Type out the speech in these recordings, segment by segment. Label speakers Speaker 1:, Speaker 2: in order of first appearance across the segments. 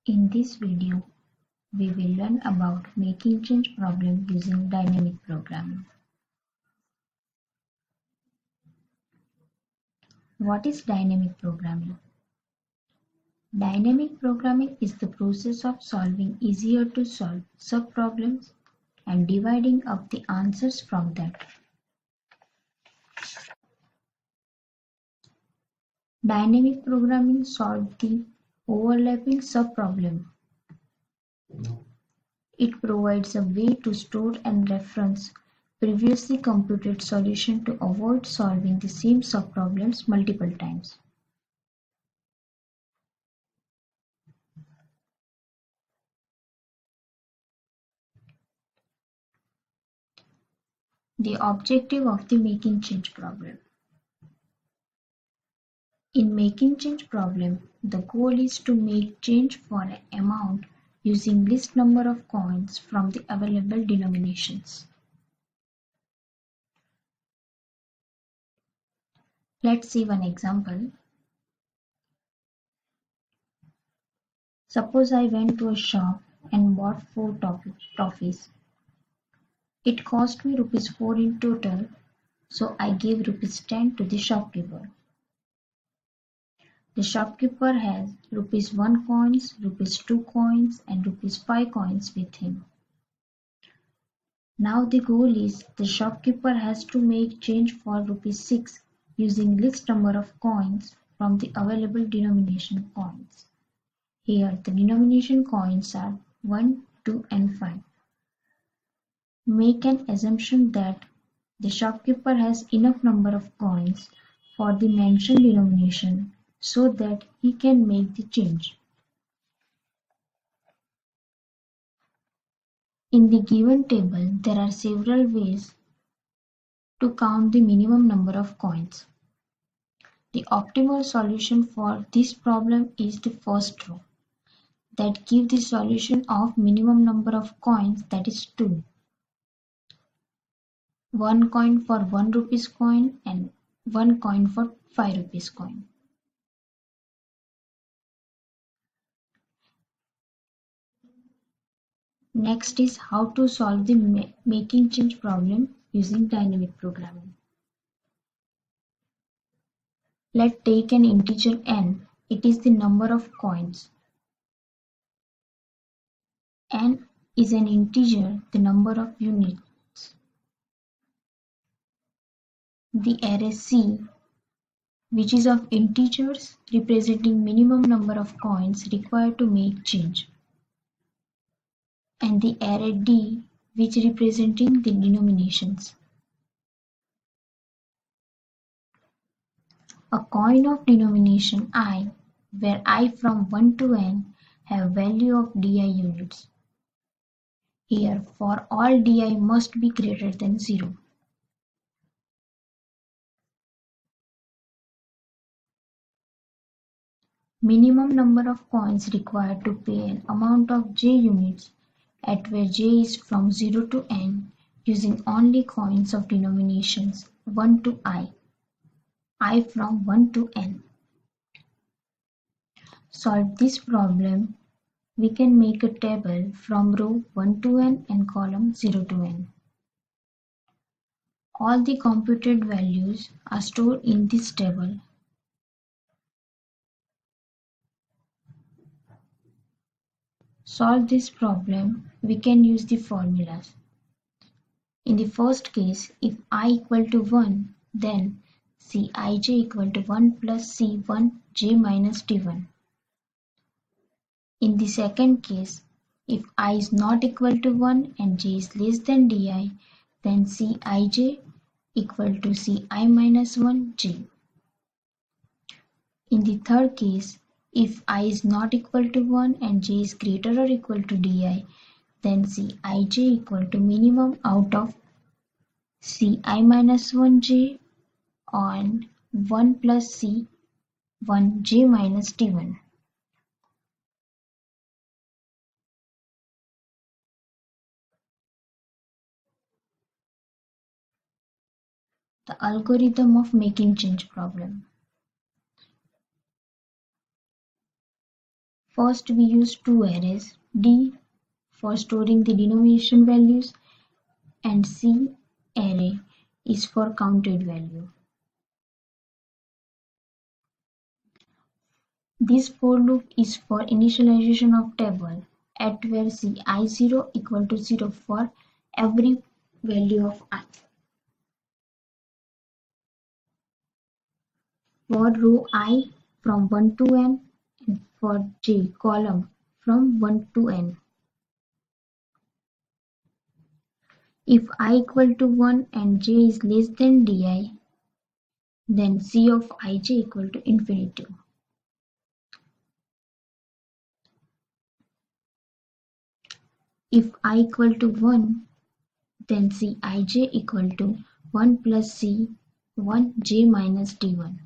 Speaker 1: In this video, we will learn about making change problem using dynamic programming. What is dynamic programming? Dynamic programming is the process of solving easier to solve subproblems and dividing up the answers from that. Dynamic programming solves the overlapping subproblem. It provides a way to store and reference previously computed solution to avoid solving the same subproblems multiple times. The objective of the making change problem. In making change problem, the goal is to make change for an amount using least number of coins from the available denominations. Let's see one example. Suppose I went to a shop and bought 4 toffees. It cost me rupees 4 in total, so I gave rupees 10 to the shopkeeper. The shopkeeper has rupees 1 coins, rupees 2 coins and rupees 5 coins with him. Now the goal is the shopkeeper has to make change for rupees 6 using least number of coins from the available denomination coins. Here the denomination coins are 1, 2 and 5. Make an assumption that the shopkeeper has enough number of coins for the mentioned denomination so that he can make the change. In the given table, there are several ways to count the minimum number of coins. The optimal solution for this problem is the first row, that gives the solution of minimum number of coins, that is 2. 1 coin for 1 rupees coin and 1 coin for 5 rupees coin. Next is how to solve the making change problem using dynamic programming. Let's take an integer n. It is the number of coins. N is an integer, the number of units. The array C, which is of integers representing minimum number of coins required to make change. And the array D, which representing the denominations. A coin of denomination I, where I from 1 to n have value of di units. Here for all di must be greater than 0. Minimum number of coins required to pay an amount of j units at where j is from 0 to n using only coins of denominations 1 to I from 1 to n. Solve this problem, we can make a table from row 1 to n and column 0 to n. All the computed values are stored in this table. Solve this problem, we can use the formulas. In the first case, if I equal to 1, then Cij equal to 1 plus C1j minus D1. In the second case, if I is not equal to 1 and j is less than di, then Cij equal to Ci minus 1j. In the third case, if I is not equal to 1 and j is greater or equal to di, then Cij equal to minimum out of Ci minus 1j on 1 plus C1j minus D1. The algorithm of making change problem. First we use two arrays, D for storing the denomination values and C array is for counted value. This for loop is for initialization of table at where ci0 equal to 0 for every value of I. For row I from 1 to n and for j column from 1 to n. If I equal to 1 and j is less than di, then C of ij equal to infinity. If I equal to 1, then Cij equal to 1 plus C 1 j minus d1.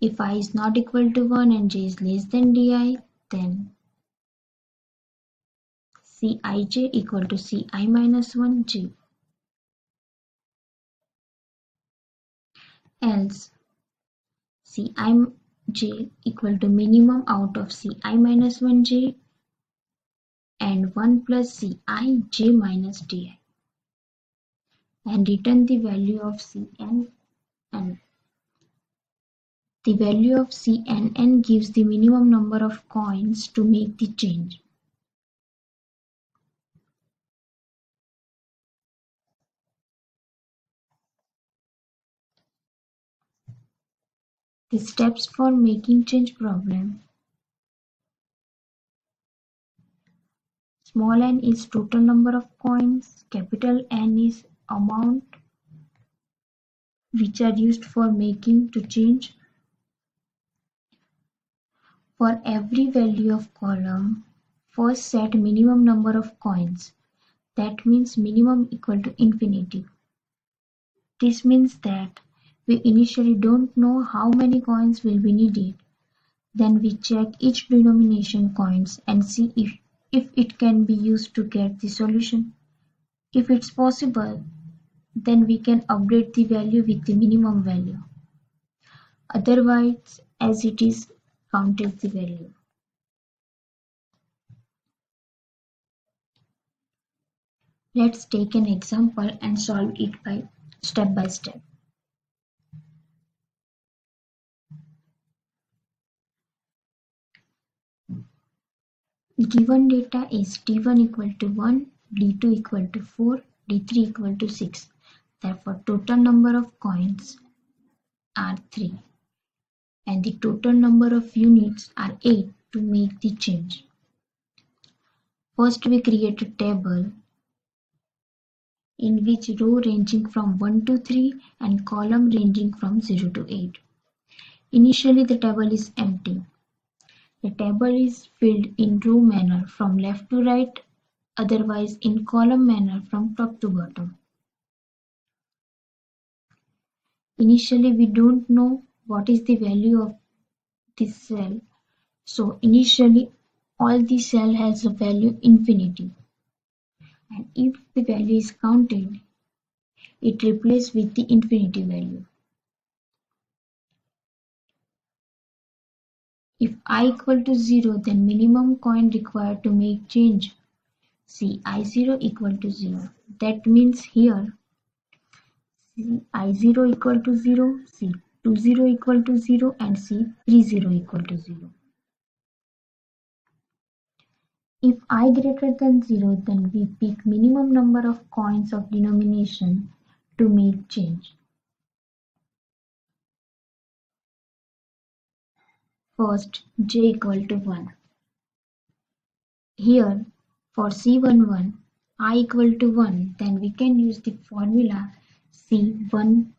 Speaker 1: If I is not equal to 1 and j is less than di, then Cij equal to Ci minus 1 j. Else Cij equal to minimum out of Ci minus 1 j and 1 plus Ci j minus di, and return the value of Cn. The value of Cnn gives the minimum number of coins to make the change. The steps for making change problem. Small n is total number of coins, capital N is amount which are used for making to change. For every value of column, first set minimum number of coins. That means minimum equal to infinity. This means that we initially don't know how many coins will be needed. Then we check each denomination coins and see if it can be used to get the solution. If it's possible, then we can update the value with the minimum value. Otherwise, as it is, count as the value. Let's take an example and solve it by step. Given data is d1 equal to 1, d2 equal to 4, d3 equal to 6. Therefore, total number of coins are 3 and the total number of units are 8 to make the change. First, we create a table in which row ranging from 1 to 3 and column ranging from 0 to 8. Initially, the table is empty. The table is filled in row manner from left to right, otherwise in column manner from top to bottom. Initially, we don't know what is the value of this cell. So initially, all the cell has a value infinity. And if the value is counted, it replaces with the infinity value. If I equal to 0, then minimum coin required to make change Ci0 equal to 0. That means here Ci0 equal to 0, C20 equal to 0 and C30 equal to 0. If I greater than 0, then we pick minimum number of coins of denomination to make change. First, j equal to 1. Here, for C11, I equal to 1, then we can use the formula C1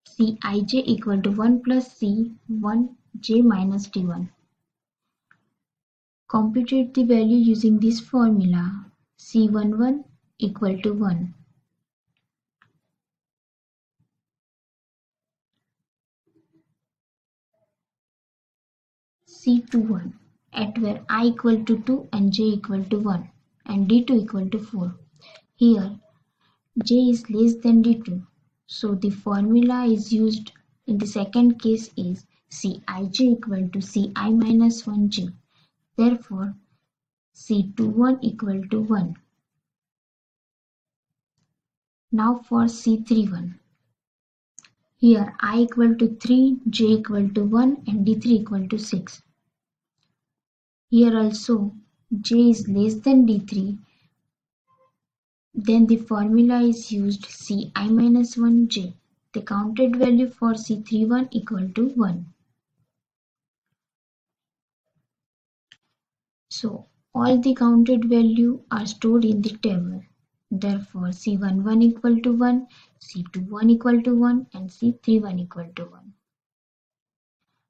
Speaker 1: Cij equal to 1 plus C1 j minus d1. Computate the value using this formula. C11 equal to 1. C21 at where I equal to 2 and j equal to 1 and d2 equal to 4. Here j is less than d2. So the formula is used in the second case is Cij equal to Ci minus 1j. Therefore, C21 equal to 1. Now for C31. Here I equal to 3, j equal to 1 and d3 equal to 6. Here also j is less than d3, then the formula is used Ci minus 1j. The counted value for C31 equal to 1. So all the counted value are stored in the table. Therefore C11 equal to 1, C21 equal to 1 and C31 equal to 1.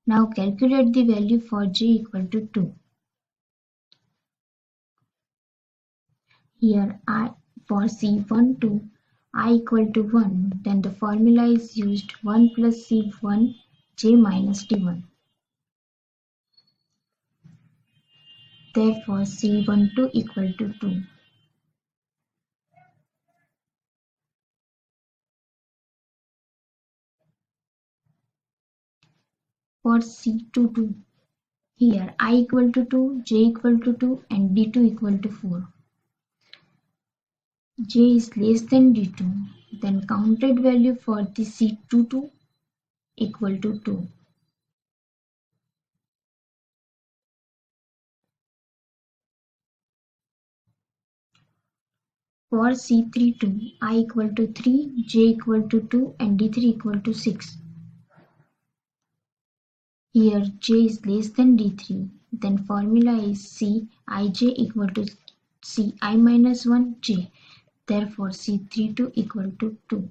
Speaker 1: Now calculate the value for j equal to 2. Here for C12 I equal to 1, then the formula is used 1 plus C1 j minus d1. Therefore C12 equal to 2. For C22, here I equal to 2, j equal to 2 and d2 equal to 4. J is less than d2, then counted value for the C22 equal to 2. For C32, I equal to 3, j equal to 2 and d3 equal to 6. Here j is less than d3, then formula is Cij equal to Ci minus 1 j. Therefore C32 equal to 2.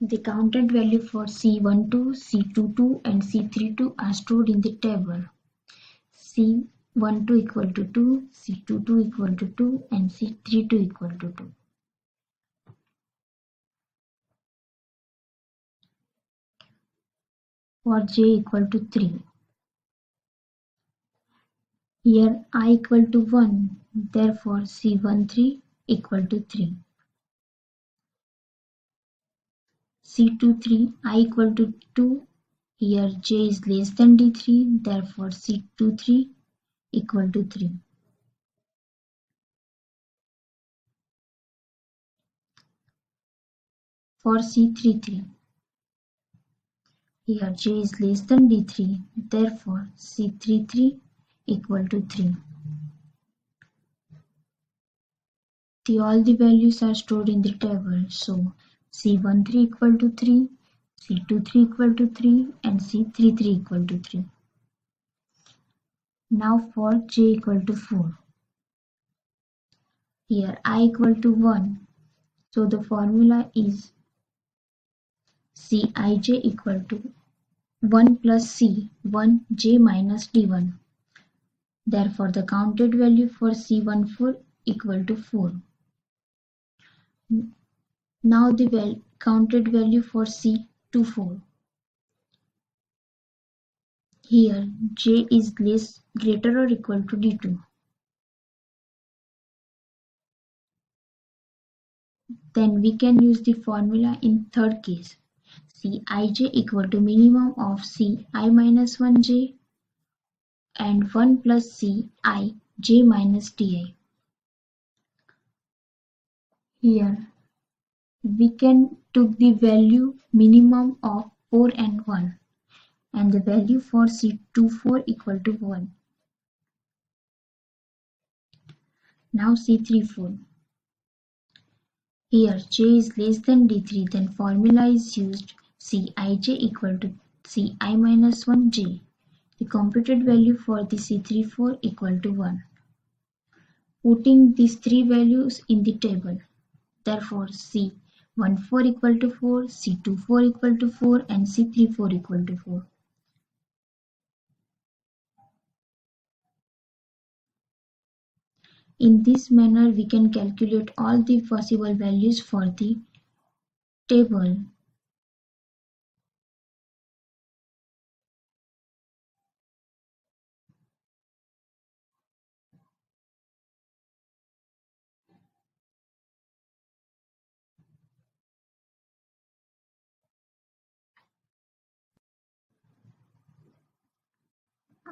Speaker 1: The counted value for C12, C22 and C32 are stored in the table. C12 equal to 2, C22 equal to 2 and C32 equal to 2. For j equal to 3. Here I equal to 1, therefore C13 equal to 3. C23 I equal to 2, here j is less than d3, therefore C23 equal to 3. For C33, here j is less than d3, therefore C33 equal to 3. All the values are stored in the table, so C13 equal to 3, C23 equal to 3 and C33 equal to 3. Now for j equal to 4. Here I equal to 1, so the formula is Cij equal to 1 plus C1 j minus d1. Therefore the counted value for C14 equal to 4. Now the counted value for C24. Here j is greater or equal to d2. Then we can use the formula in third case. Cij equal to minimum of Ci minus 1j and 1 plus Ci j minus di. Here we can took the value minimum of 4 and 1 and the value for C24 equal to 1. Now C34. Here j is less than d3, then formula is used Cij equal to Ci minus 1j. The computed value for the C34 equal to 1. Putting these three values in the table. Therefore C14 equal to 4, C24 equal to 4 and C34 equal to 4. In this manner we can calculate all the possible values for the table.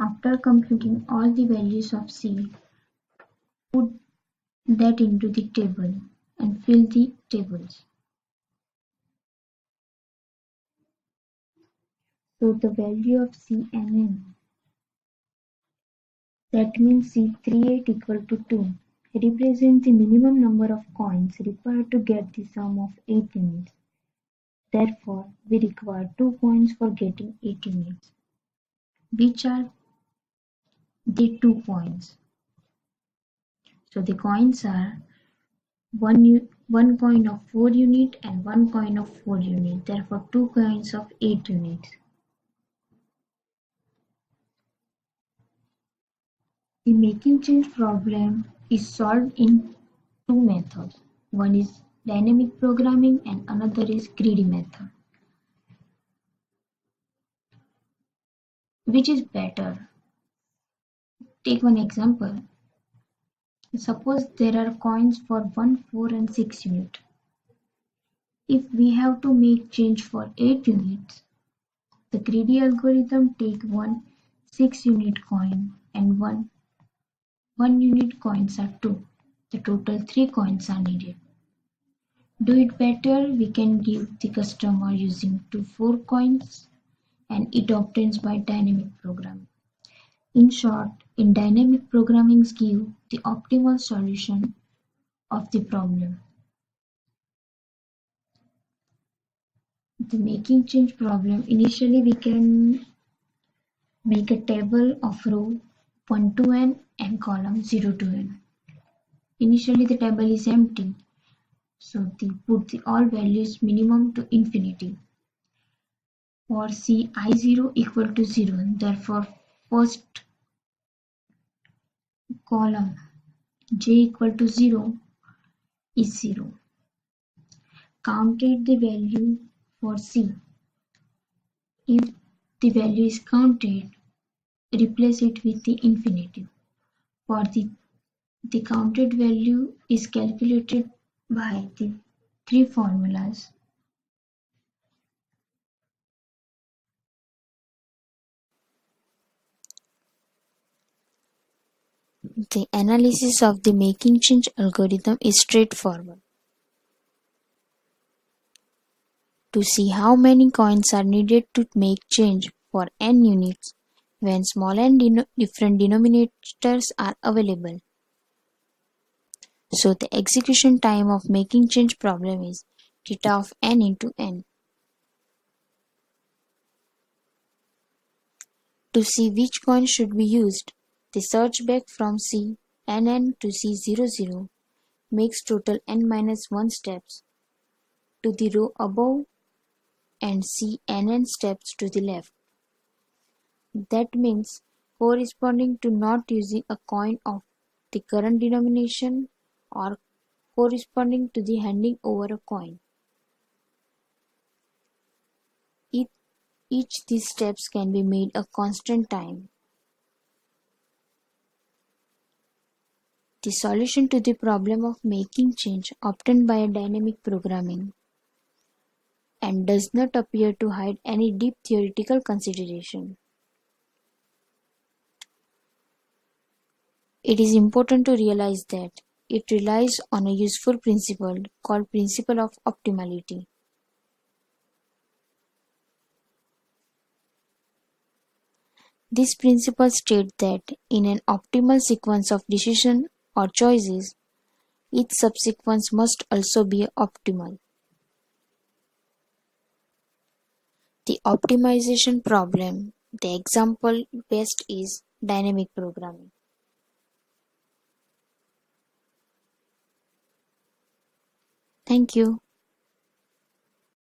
Speaker 1: After computing all the values of C, put that into the table and fill the tables. So the value of CNN, that means C38 equal to 2, represents the minimum number of coins required to get the sum of 8 units. Therefore, we require 2 coins for getting 8 units. Which are the 2 coins? So the coins are one coin of 4 unit and 1 coin of 4 unit. Therefore, 2 coins of 8 units. The making change problem is solved in two methods. One is dynamic programming and another is greedy method. Which is better? Take one example. Suppose there are coins for 1, 4 and 6 unit. If we have to make change for 8 units, the greedy algorithm take one 6 unit coin and one 1 unit coins are 2. The total 3 coins are needed. Do it better, we can give the customer using 2 4 coins and it obtains by dynamic programming. In short, in dynamic programming give the optimal solution of the problem. The making change problem, initially we can make a table of row 1 to n and column 0 to n. Initially the table is empty, so they put the all values minimum to infinity. For C I0 equal to 0, therefore first column j equal to 0 is 0. Counted the value for C. If the value is counted, replace it with the infinitive. For the counted value is calculated by the 3 formulas. The analysis of the making change algorithm is straightforward. To see how many coins are needed to make change for n units when small and different denominators are available. So the execution time of making change problem is theta of n into n. To see which coin should be used, the search back from C nn to C00 makes total n-1 steps to the row above and Cnn steps to the left. That means corresponding to not using a coin of the current denomination or corresponding to the handing over a coin. Each these steps can be made a constant time. The solution to the problem of making change obtained by a dynamic programming and does not appear to hide any deep theoretical consideration. It is important to realize that it relies on a useful principle called principle of optimality. This principle states that in an optimal sequence of decisions or choices, each subsequence must also be optimal. The optimization problem, the example best is dynamic programming. Thank you.